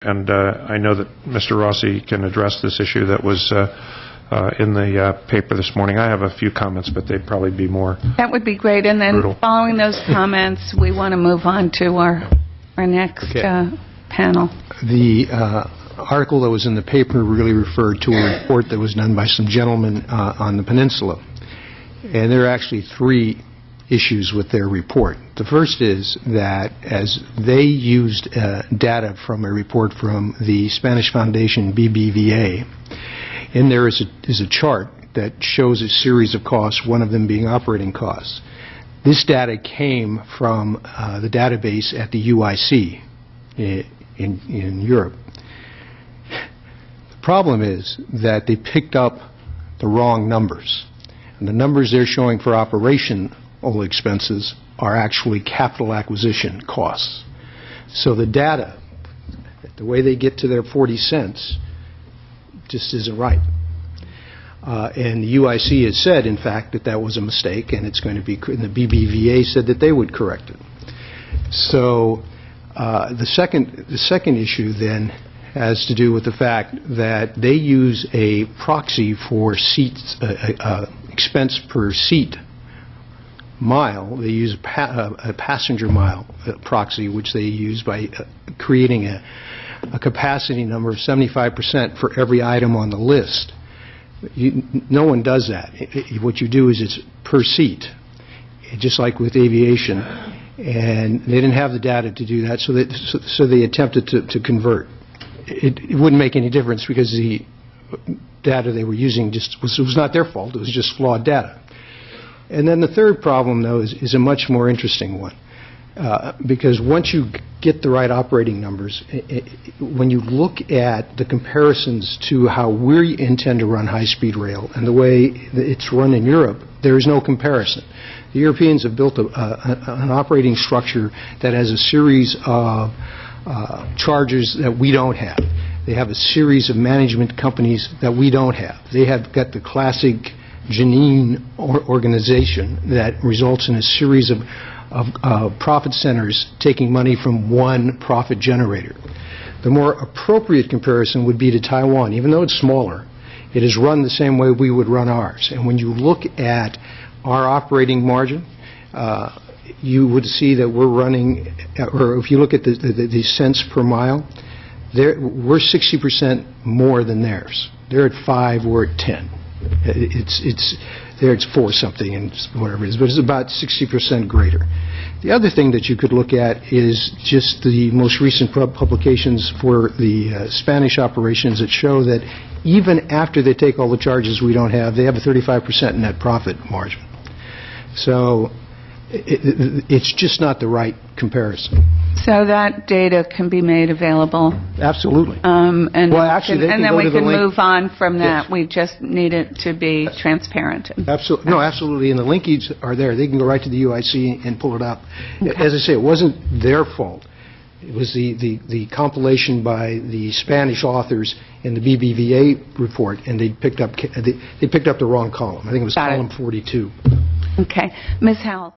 And I know that Mr. Rossi can address this issue that was in the paper this morning. I have a few comments, but they'd probably be more That would be great. And then brutal. Following those comments, we want to move on to our next panel. The article that was in the paper really referred to a report that was done by some gentlemen on the peninsula. And there are actually three issues with their report. The first is that as they used data from a report from the Spanish Foundation BBVA, and there is a chart that shows a series of costs, one of them being operating costs. This data came from the database at the UIC in Europe. The problem is that they picked up the wrong numbers. And the numbers they're showing for operational expenses are actually capital acquisition costs. So the data, the way they get to their 40 cents, just isn't right. And the UIC has said, in fact, that that was a mistake, and it's going to be, and the BBVA said that they would correct it. So the second issue then has to do with the fact that they use a proxy for seats, expense per seat mile. They use a passenger mile proxy, which they use by creating a capacity number of 75% for every item on the list. No one does that. What you do is it's per seat, just like with aviation. And they didn't have the data to do that, so they attempted to convert. It wouldn't make any difference because the data they were using was not their fault. It was just flawed data. And then the third problem, though, is a much more interesting one. Because once you get the right operating numbers, when you look at the comparisons to how we intend to run high-speed rail and the way it's run in Europe, there is no comparison. The Europeans have built an operating structure that has a series of chargers that we don't have. They have a series of management companies that we don't have. They have got the classic Janine organization that results in a series of profit centers taking money from one profit generator. The more appropriate comparison would be to Taiwan. Even though it's smaller, it is run the same way we would run ours. And when you look at our operating margin, you would see that we're running, or if you look at the cents per mile, we're 60% more than theirs. They're at 5, we're at 10. There it's 4 something and whatever it is, but it's about 60% greater. The other thing that you could look at is just the most recent publications for the Spanish operations that show that even after they take all the charges we don't have, they have a 35% net profit margin. So it's just not the right comparison. So that data can be made available. Absolutely. And well, actually, then we can move on from that. Yes. We just need it to be transparent. Absolutely. No, absolutely. And the linkages are there. They can go right to the UIC and pull it up. Okay. As I say, it wasn't their fault. It was the compilation by the Spanish authors in the BBVA report, and they picked up the wrong column. I think it was column 42. Okay. Ms. Howell.